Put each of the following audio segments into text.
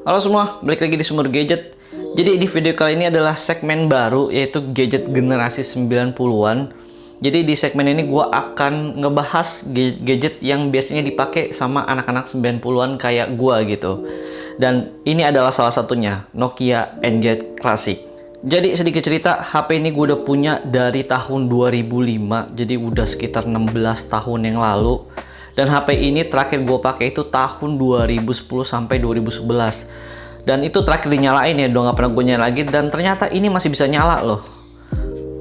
Halo semua, balik lagi di Sumber Gadget. Jadi di video kali ini adalah segmen baru, yaitu gadget generasi 90-an. Jadi di segmen ini gue akan ngebahas gadget yang biasanya dipakai sama anak-anak 90-an kayak gue gitu. Dan ini adalah salah satunya, Nokia N-Gage Classic. Jadi sedikit cerita, HP ini gue udah punya dari tahun 2005, jadi udah sekitar 16 tahun yang lalu. Dan HP ini terakhir gue pakai itu tahun 2010 sampai 2011. Dan itu terakhir dinyalain ya, udah nggak pernah gue nyalain lagi. Dan ternyata ini masih bisa nyala loh.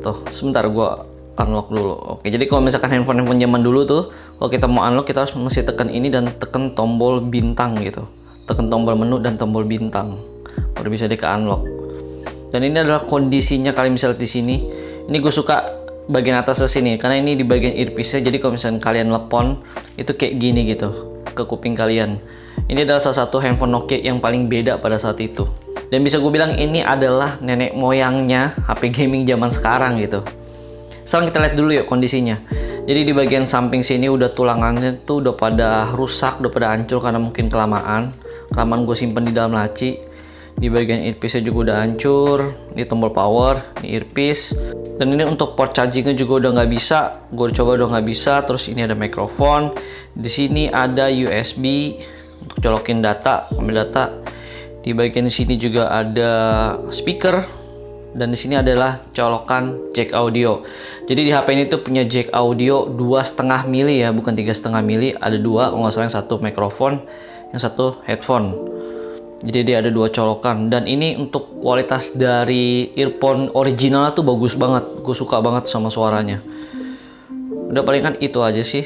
Tuh, sebentar gue unlock dulu. Oke, jadi kalau misalkan handphone zaman dulu tuh, kalau kita mau unlock kita harus mesti tekan ini dan tekan tombol bintang gitu. Tekan tombol menu dan tombol bintang, baru bisa di unlock. Dan ini adalah kondisinya kalian bisa lihat di sini. Ini gue suka bagian atas sini karena ini di bagian earpiece-nya, jadi kalau misalnya kalian telepon itu kayak gini gitu ke kuping kalian. Ini adalah salah satu handphone Nokia yang paling beda pada saat itu, dan bisa gue bilang ini adalah nenek moyangnya HP gaming zaman sekarang gitu. Sekarang kita lihat dulu ya kondisinya. Jadi di bagian samping sini udah tulangannya tuh udah pada rusak, udah pada hancur karena mungkin kelamaan gue simpen di dalam laci. Di bagian earpiece-nya juga udah hancur. Ini tombol power, ini earpiece. Dan ini untuk port chargingnya juga udah nggak bisa. Gue coba udah nggak bisa. Terus ini ada mikrofon. Di sini ada USB untuk colokin data, ambil data. Di bagian sini juga ada speaker. Dan di sini adalah colokan jack audio. Jadi di HP ini tuh punya jack audio 2,5 mili ya, bukan 3,5 mili. Ada dua, kalau nggak salah, yang satu mikrofon, yang satu headphone. Jadi dia ada dua colokan, dan ini untuk kualitas dari earphone original tuh bagus banget. Gue suka banget sama suaranya. Udah paling kan itu aja sih.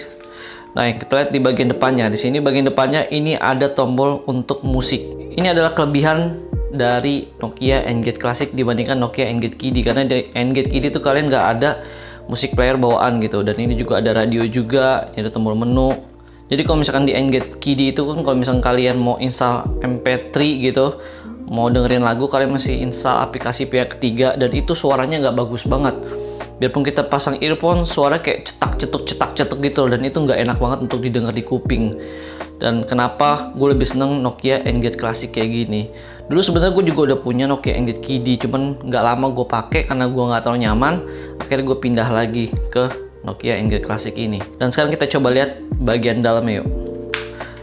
Nah, yang kita lihat di bagian depannya. Di sini bagian depannya ini ada tombol untuk musik. Ini adalah kelebihan dari Nokia N-Gage Classic dibandingkan Nokia N-Gage Kiddie, karena di N-Gage Kiddie tuh kalian nggak ada musik player bawaan gitu. Dan ini juga ada radio juga, ini ada tombol menu. Jadi kalau misalkan di N-Gage Kiddie itu kan, kalau misalkan kalian mau install MP3 gitu, mau dengerin lagu, kalian mesti install aplikasi pihak ketiga, dan itu suaranya nggak bagus banget. Biarpun kita pasang earphone, suara kayak cetak-cetuk gitu, dan itu nggak enak banget untuk didengar di kuping. Dan kenapa gue lebih seneng Nokia N-Gage Classic kayak gini. Dulu sebenarnya gue juga udah punya Nokia N-Gage Kiddie, cuman nggak lama gue pakai karena gue nggak terlalu nyaman. Akhirnya gue pindah lagi ke Nokia N-Gage Classic ini. Dan sekarang kita coba lihat bagian dalamnya yuk.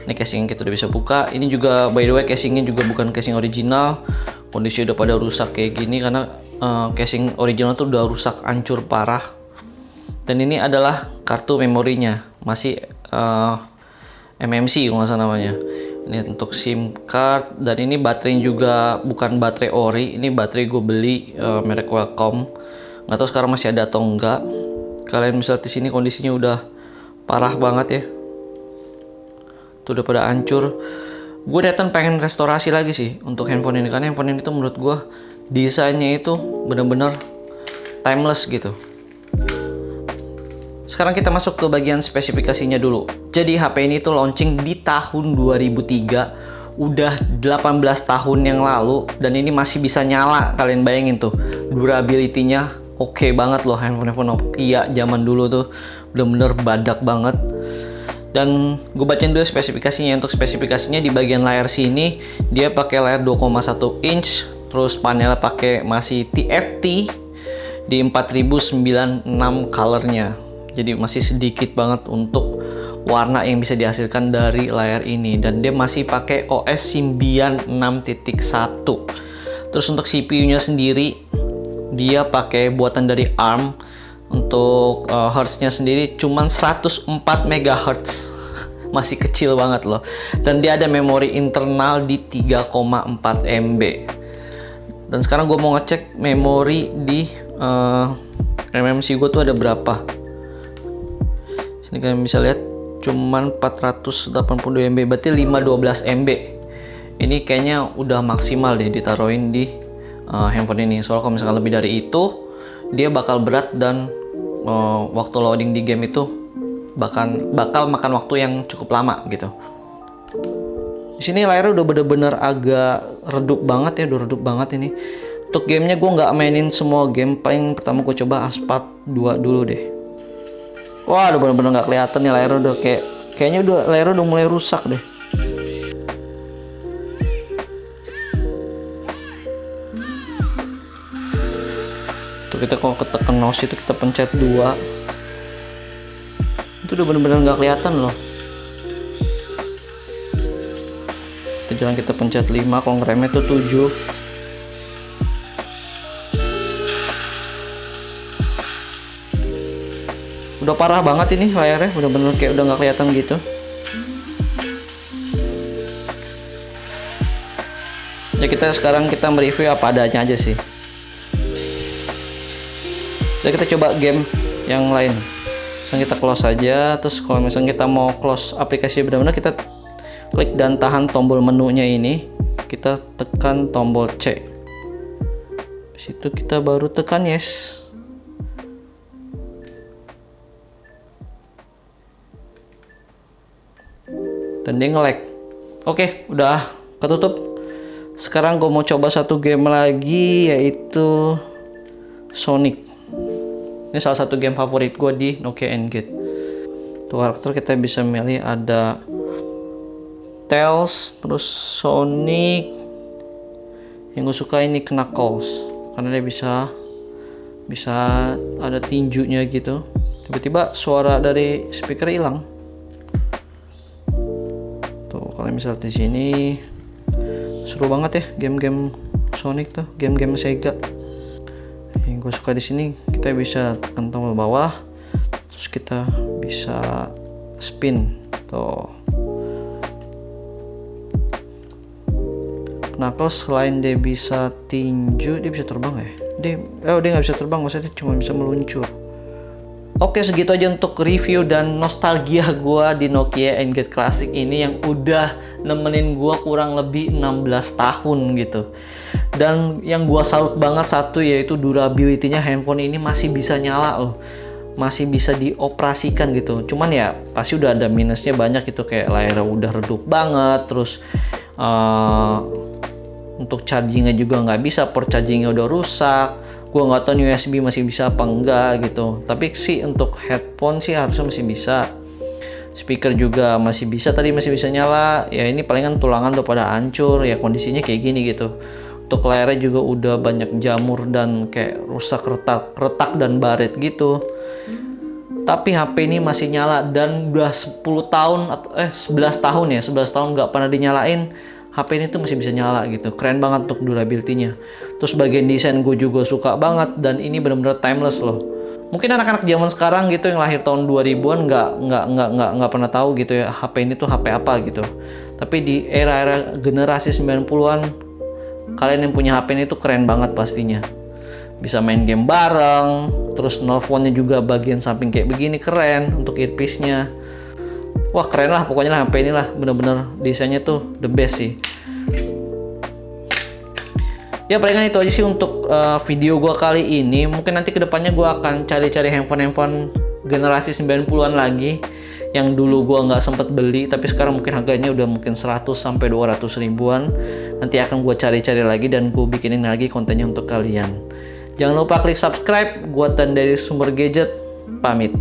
Ini casing kita udah bisa buka. Ini juga by the way casingnya juga bukan casing original. Kondisi udah pada rusak kayak gini karena casing original tuh udah rusak, hancur parah. Dan ini adalah kartu memorinya, masih MMC kalau nggak salah namanya. Ini untuk SIM card, dan ini baterainya juga bukan baterai ori. Ini baterai gue beli merek Qualcomm. Nggak tahu sekarang masih ada atau enggak. Kalian bisa lihat di sini kondisinya udah parah banget ya. Tuh udah pada hancur. Gue datang pengen restorasi lagi sih untuk handphone ini, karena handphone ini tuh menurut gue desainnya itu bener-bener timeless gitu. Sekarang kita masuk ke bagian spesifikasinya dulu. Jadi HP ini tuh launching di tahun 2003, udah 18 tahun yang lalu, dan ini masih bisa nyala. Kalian bayangin tuh, durability-nya oke banget loh. Handphone Nokia zaman dulu tuh bener-bener badak banget. Dan gue bacain dulu spesifikasinya. Untuk spesifikasinya di bagian layar sini dia pakai layar 2,1 inch, terus panelnya pakai masih TFT di 4096 colornya. Jadi masih sedikit banget untuk warna yang bisa dihasilkan dari layar ini, dan dia masih pakai OS Symbian 6.1. Terus untuk CPU-nya sendiri dia pakai buatan dari ARM. Untuk hertznya sendiri cuman 104 MHz. Masih kecil banget loh. Dan dia ada memori internal di 3,4 MB. Dan sekarang gue mau ngecek memori di MMC gue tuh ada berapa. Sini kalian bisa lihat cuman 482 MB, berarti 512 MB. Ini kayaknya udah maksimal deh ditaruhin di handphone ini. Soalnya kalau misalkan lebih dari itu dia bakal berat, dan waktu loading di game itu bakal makan waktu yang cukup lama gitu. Di sini layarnya udah bener-bener agak redup banget ya, udah redup banget ini. Untuk gamenya gue nggak mainin semua game, paling pertama gue coba Asphalt 2 dulu deh. Wah, udah bener-bener nggak kelihatan nih layarnya, udah kayaknya layarnya udah mulai rusak deh. kita kalau ketekan mouse itu kita pencet 2, itu udah bener-bener nggak kelihatan loh. Jalan kita pencet 5, kalau ngeremnya itu 7. Udah parah banget ini layarnya, udah bener kayak udah nggak kelihatan gitu. Ya sekarang kita mereview apa adanya aja sih. Jadi kita coba game yang lain. Misalnya kita close aja, terus kalau misalnya kita mau close aplikasi benar-benar, kita klik dan tahan tombol menunya ini, kita tekan tombol C. Di situ kita baru tekan yes. Dan dia nge-lag. Oke, udah ketutup. Sekarang gue mau coba satu game lagi, yaitu Sonic. Ini salah satu game favorit gue di Nokia N-Gage. Tuh karakter kita bisa milih ada Tails, terus Sonic. Yang gue suka ini Knuckles, karena dia bisa ada tinjunya gitu. Tiba-tiba suara dari speaker hilang. Tuh kalau misalnya di sini seru banget ya game-game Sonic tuh, game-game Sega. Yang gue suka di sini kita bisa tekan tombol bawah, terus kita bisa spin tuh. Knuckles selain dia bisa tinju, dia bisa terbang ya? Dia nggak bisa terbang, maksudnya cuma bisa meluncur. Oke, segitu aja untuk review dan nostalgia gua di Nokia N-Gage Classic ini yang udah nemenin gua kurang lebih 16 tahun gitu. Dan yang gua salut banget satu yaitu durability-nya handphone ini masih bisa nyala loh. Masih bisa dioperasikan gitu. Cuman ya pasti udah ada minusnya banyak gitu, kayak layarnya udah redup banget, terus untuk chargingnya juga nggak bisa, port chargingnya udah rusak. Gua nggak tahu USB masih bisa apa enggak gitu. Tapi sih untuk headphone sih harusnya masih bisa. Speaker juga masih bisa, tadi masih bisa nyala. Ya ini palingan tulangan udah pada hancur, ya kondisinya kayak gini gitu. Untuk layarnya juga udah banyak jamur dan kayak rusak, retak dan baret gitu. Tapi HP ini masih nyala dan udah 10 tahun atau 11 tahun ya, 11 tahun nggak pernah dinyalain. HP ini tuh masih bisa nyala gitu, keren banget untuk durability-nya. Terus bagian desain gue juga suka banget, dan ini benar-benar timeless loh. Mungkin anak-anak zaman sekarang gitu yang lahir tahun 2000-an nggak pernah tahu gitu ya HP ini tuh HP apa gitu. Tapi di era-era generasi 90-an, kalian yang punya HP ini tuh keren banget pastinya. Bisa main game bareng, terus nelfonnya juga bagian samping kayak begini, keren untuk earpiece-nya. Wah keren lah pokoknya lah HP ini lah, bener-bener desainnya tuh the best sih. Ya palingan itu aja sih untuk video gua kali ini. Mungkin nanti kedepannya gua akan cari-cari handphone generasi 90-an lagi yang dulu gua nggak sempet beli, tapi sekarang mungkin harganya udah mungkin 100 sampai 200 ribuan. Nanti akan gua cari-cari lagi dan gua bikinin lagi kontennya untuk kalian. Jangan lupa klik subscribe. Gua Tan dari Sumber Gadget pamit.